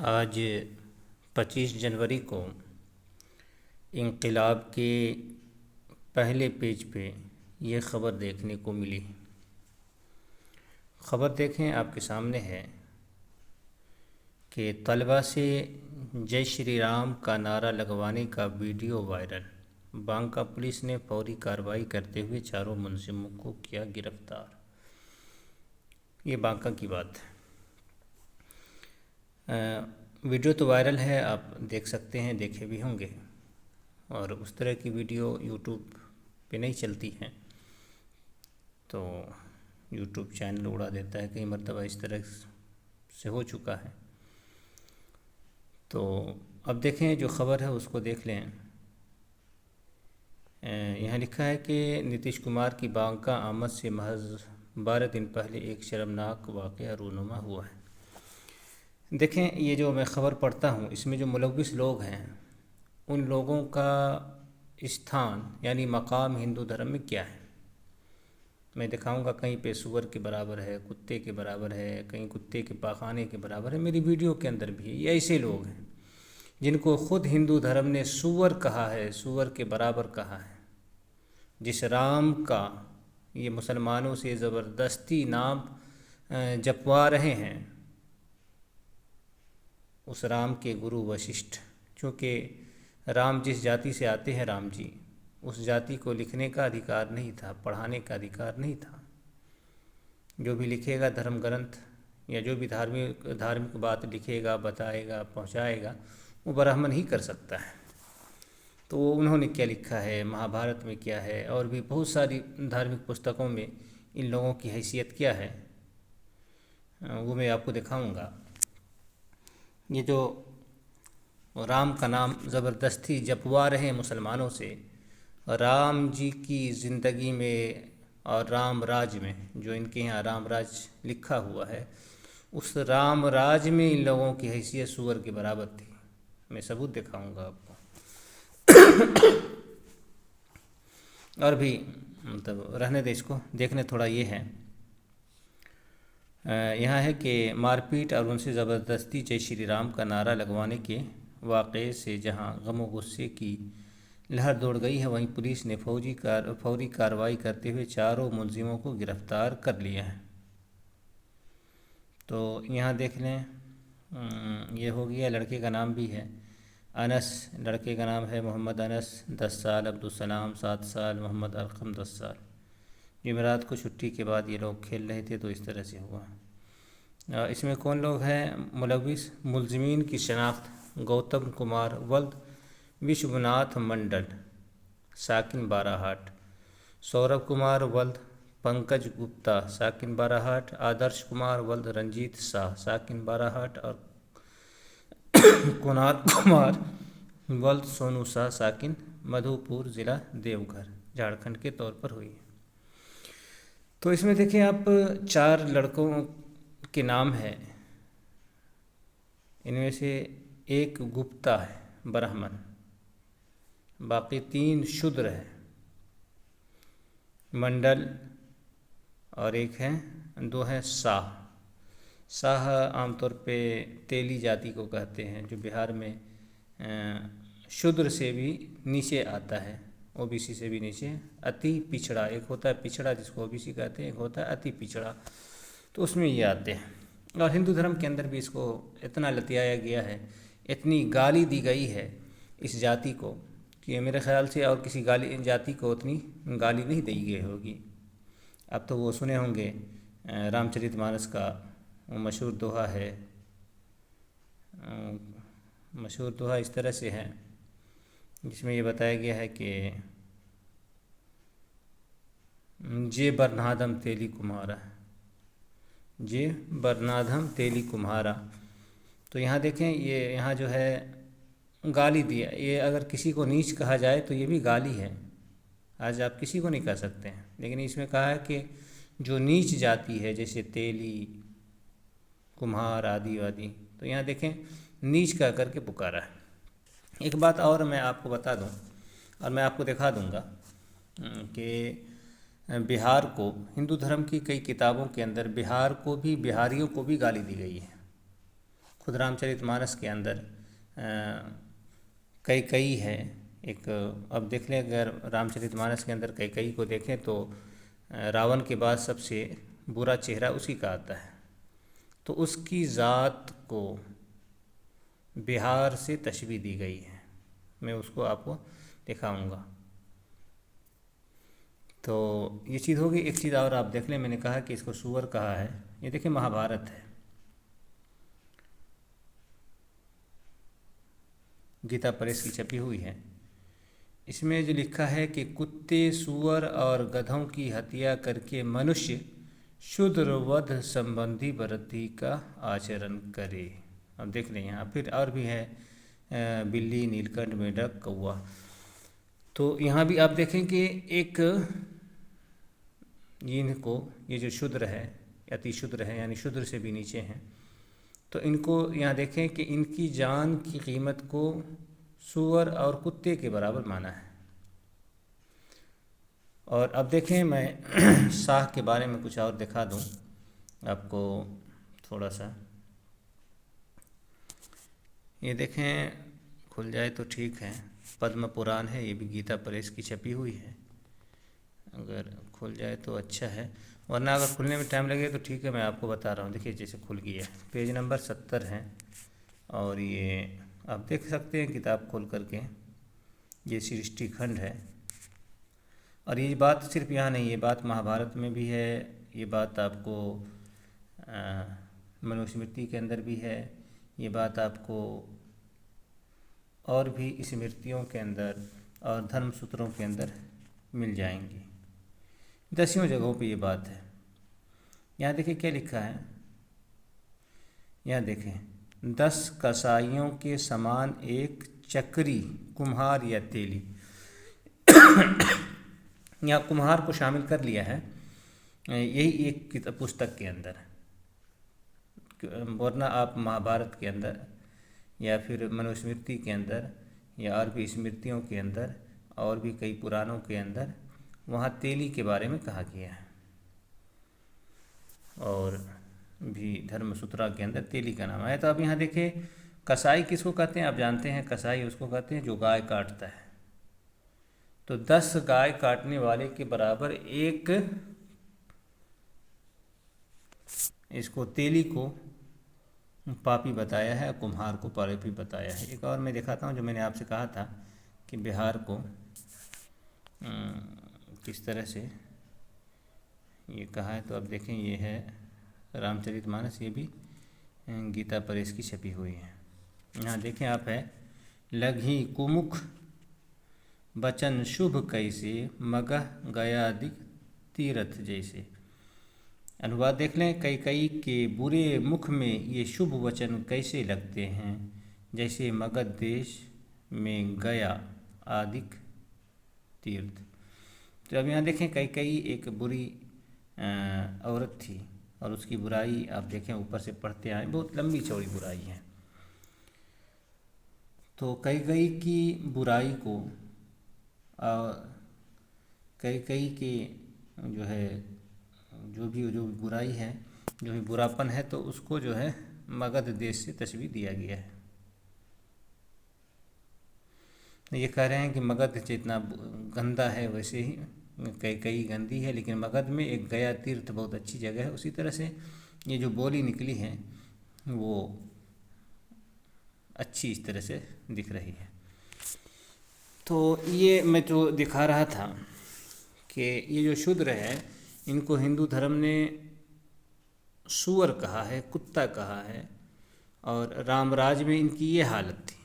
आज 25 जनवरी को इंकलाब के पहले पेज पे ये ख़बर देखने को मिली। ख़बर देखें, आपके सामने है कि तलबा से जय श्री राम का नारा लगवाने का वीडियो वायरल। बांका पुलिस ने फौरी कार्रवाई करते हुए चारों मुलजिमों को किया गिरफ्तार। ये बांका की बात है। वीडियो तो वायरल है, आप देख सकते हैं, देखे भी होंगे। और उस तरह की वीडियो यूट्यूब पे नहीं चलती हैं, तो यूट्यूब चैनल उड़ा देता है। कई मरतबा इस तरह से हो चुका है। तो अब देखें, जो ख़बर है उसको देख लें। यहाँ लिखा है कि नीतीश कुमार की बांका आमद से महज 12 दिन पहले एक शर्मनाक वाक़या रूनुमा हुआ है। देखें, ये जो मैं ख़बर पढ़ता हूँ, इसमें जो मुलव्विस लोग हैं, उन लोगों का स्थान यानी मकाम हिंदू धर्म में क्या है। मैं दिखाऊंगा, कहीं पे सूअर के बराबर है, कुत्ते के बराबर है, कहीं कुत्ते के पाखाने के बराबर है। मेरी वीडियो के अंदर भी है। ये ऐसे लोग हैं जिनको खुद हिंदू धर्म ने सूअर कहा है, सूअर के बराबर कहा है। जिस राम का ये मुसलमानों से ज़बरदस्ती नाम जपवा रहे हैं, उस राम के गुरु वशिष्ठ, चूँकि राम जिस जाति से आते हैं, राम जी, उस जाति को लिखने का अधिकार नहीं था, पढ़ाने का अधिकार नहीं था। जो भी लिखेगा धर्म ग्रंथ या जो भी धार्मिक बात लिखेगा, बताएगा, पहुंचाएगा, वो ब्राह्मण ही कर सकता है। तो उन्होंने क्या लिखा है, महाभारत में क्या है, और भी बहुत सारी धार्मिक पुस्तकों में इन लोगों की हैसियत क्या है, वो मैं आपको दिखाऊंगा। ये जो राम का नाम ज़बरदस्ती जपवा रहे हैं मुसलमानों से, राम जी की ज़िंदगी में और राम राज में, जो इनके यहाँ राम राज लिखा हुआ है, उस राम राज में इन लोगों की हैसियत सूअर के बराबर थी। मैं सबूत दिखाऊंगा आपको। और भी मतलब रहने दे इसको, देखने थोड़ा ये है। यहाँ है कि मारपीट और उनसे ज़बरदस्ती जय श्री राम का नारा लगवाने के वाक़े से जहाँ गम व गुस्से की लहर दौड़ गई है, वहीं पुलिस ने फौरी कार्रवाई करते हुए चारों मुलजिमों को गिरफ्तार कर लिया है। तो यहाँ देख लें, ये हो गया। लड़के का नाम भी है अनस, लड़के का नाम है मोहम्मद अनस 10 साल, अब्दुलसलाम 7 साल, मोहम्मद अरकम 10 साल। जुमेरात को छुट्टी के बाद ये लोग खेल रहे थे, तो इस तरह से हुआ। इसमें कौन लोग हैं मुलव्विस? मुलजिमीन की शनाख्त: गौतम कुमार वल्द विश्वनाथ मंडल, साकिन बाराहाट; सौरभ कुमार वल्द पंकज गुप्ता, साकिन बाराहाट; आदर्श कुमार वल्द रंजीत शाह, साकिन बाराहाट; और कुणाल कुमार वल्द सोनू शाह, साकिन मधुपुर, ज़िला देवघर, झारखंड के तौर पर हुई है। तो इसमें देखिए आप, 4 लड़कों के नाम है। इनमें से एक गुप्ता है, ब्राह्मण, बाकी 3 शूद्र है, मंडल, और एक है, 2 है शाह। शाह आमतौर पे तेली जाति को कहते हैं, जो बिहार में शूद्र से भी नीचे आता है, ओबीसी से भी नीचे, अति पिछड़ा। एक होता है पिछड़ा जिसको ओबीसी कहते हैं, एक होता है अति पिछड़ा, तो उसमें ये आते हैं। और हिंदू धर्म के अंदर भी इसको इतना लतियाया गया है, इतनी गाली दी गई है इस जाति को, कि मेरे ख्याल से और किसी जाति को उतनी गाली नहीं दी गई होगी। अब तो वो सुने होंगे, रामचरितमानस का मशहूर दोहा है। मशहूर दोहा इस तरह से है, जिसमें ये बताया गया है कि जे बरनाधम तेली कुम्हारा, जे बरनाधम तेली कुम्हारा। तो यहाँ देखें, ये यहाँ जो है गाली दिया। ये अगर किसी को नीच कहा जाए तो ये भी गाली है। आज आप किसी को नहीं कह सकते हैं, लेकिन इसमें कहा है कि जो नीच जाति है, जैसे तेली, कुम्हार आदि आदि, तो यहाँ देखें नीच कह करके पुकारा है। एक बात और मैं आपको बता दूं, और मैं आपको दिखा दूंगा कि बिहार को, हिंदू धर्म की कई किताबों के अंदर बिहार को भी, बिहारियों को भी गाली दी गई है। खुद रामचरितमानस के अंदर कैकई है एक। अब देख लें, अगर रामचरितमानस के अंदर कैकई को देखें तो रावण के बाद सबसे बुरा चेहरा उसी का आता है। तो उसकी ज़ात को बिहार से तशबीह दी गई है। मैं उसको आपको दिखाऊंगा। तो ये चीज़ होगी। एक चीज़ और आप देख लें, मैंने कहा कि इसको सुअर कहा है। ये देखिए महाभारत है, गीता प्रेस की छपी हुई है। इसमें जो लिखा है कि कुत्ते, सूअर और गधों की हत्या करके मनुष्य शूद्र वध संबंधी व्रति का आचरण करे। अब देख लें यहाँ फिर और भी है, बिल्ली, नीलकंठ, मेढक, कौवा। तो यहाँ भी आप देखें कि एक इनको, ये जो शूद्र है, अति शूद्र है, यानी शूद्र से भी नीचे हैं, तो इनको यहाँ देखें कि इनकी जान की कीमत को सूअर और कुत्ते के बराबर माना है। और अब देखें, मैं शाह के बारे में कुछ और दिखा दूं आपको थोड़ा सा। ये देखें, खुल जाए तो ठीक है। पद्म पुराण है, ये भी गीता प्रेस की छपी हुई है। अगर खुल जाए तो अच्छा है, वरना अगर खुलने में टाइम लगे तो ठीक है, मैं आपको बता रहा हूँ। देखिए जैसे खुल गया, पेज नंबर 70 है। और ये आप देख सकते हैं किताब खोल करके, ये सृष्टि खंड है। और ये बात सिर्फ यहाँ नहीं, ये बात महाभारत में भी है, ये बात आपको मनुस्मृति के अंदर भी है, ये बात आपको और भी स्मृतियों के अंदर और धर्मसूत्रों के अंदर मिल जाएंगी। 10 जगहों पे ये बात है। यहाँ देखिए क्या लिखा है, यहाँ देखें, 10 कसाईयों के समान एक चक्री, कुम्हार या तेली। यहाँ कुम्हार को शामिल कर लिया है, यही एक पुस्तक के अंदर। वरना आप महाभारत के अंदर या फिर मनुस्मृति के अंदर या और भी स्मृतियों के अंदर और भी कई पुराणों के अंदर वहाँ तेली के बारे में कहा गया है। और भी धर्मसूत्रा के अंदर तेली का नाम आया। तो अब यहाँ देखें, कसाई किसको कहते हैं आप जानते हैं? कसाई उसको कहते हैं जो गाय काटता है। तो 10 गाय काटने वाले के बराबर एक इसको तेली को पापी बताया है, कुम्हार को पापी बताया है। एक और मैं दिखाता हूँ, जो मैंने आपसे कहा था कि बिहार को किस तरह से ये कहा है। तो अब देखें, ये है रामचरितमानस, ये भी गीता प्रेस की छपी हुई है। यहाँ देखें आप, है लघी कुमुख बचन शुभ कैसे, मगह गयादिक तीरथ जैसे। अनुवाद देख लें, कैकई के बुरे मुख में ये शुभ वचन कैसे लगते हैं, जैसे मगध देश में गया आदिक तीर्थ। तो अब यहाँ देखें, कैकई एक बुरी औरत थी और उसकी बुराई आप देखें ऊपर से पढ़ते आए, बहुत लंबी चौड़ी बुराई है। तो कैकई की बुराई को, कैकई के जो है जो बुराई है, जो भी बुरापन है, तो उसको जो है मगध देश से तशबीह दिया गया है। ये कह रहे हैं कि मगध जितना गंदा है वैसे ही कैकई गंदी है, लेकिन मगध में एक गया तीर्थ बहुत अच्छी जगह है। उसी तरह से ये जो बोली निकली है वो अच्छी इस तरह से दिख रही है। तो ये मैं जो दिखा रहा था कि ये जो शूद्र है, इनको हिंदू धर्म ने सूअर कहा है, कुत्ता कहा है। और रामराज में इनकी ये हालत थी।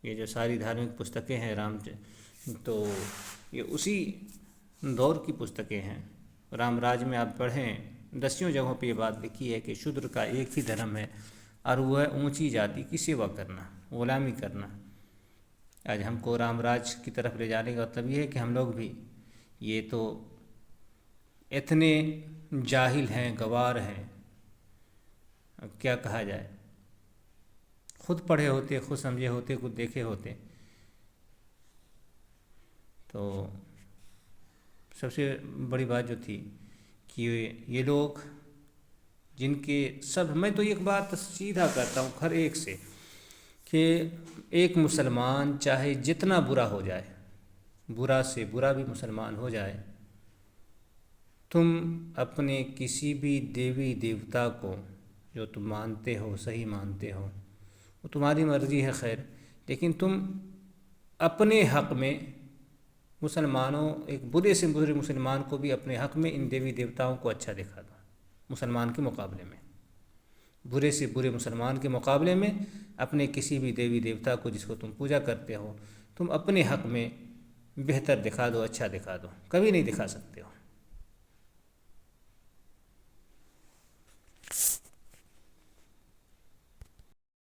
ये जो सारी धार्मिक पुस्तकें हैं तो ये उसी दौर की पुस्तकें हैं। रामराज में आप पढ़ें, 10 जगहों पे ये बात लिखी है कि शूद्र का एक ही धर्म है और वह ऊंची जाति की सेवा करना, गुलामी करना। आज हमको रामराज की तरफ ले जाने का मतलब ये है कि हम लोग भी ये तो इतने जाहिल हैं, गवार हैं, अब क्या कहा जाए। खुद पढ़े होते, खुद समझे होते, खुद देखे होते, तो सबसे बड़ी बात जो थी कि ये लोग जिनके सब, मैं तो एक बात सीधा करता हूँ हर एक से कि एक मुसलमान चाहे जितना बुरा हो जाए, बुरा से बुरा भी मुसलमान हो जाए, तुम अपने किसी भी देवी देवता को जो तुम मानते हो, सही मानते हो, वो तुम्हारी मर्ज़ी है खैर, लेकिन तुम अपने हक़ में मुसलमानों, एक बुरे से बुरे मुसलमान को भी अपने हक़ में इन देवी देवताओं को अच्छा दिखा दो। मुसलमान के मुकाबले में, बुरे से बुरे मुसलमान के मुकाबले में अपने किसी भी देवी देवता को जिसको तुम पूजा करते हो, तुम अपने हक़ में बेहतर दिखा दो, अच्छा दिखा दो। कभी नहीं दिखा सकते हो।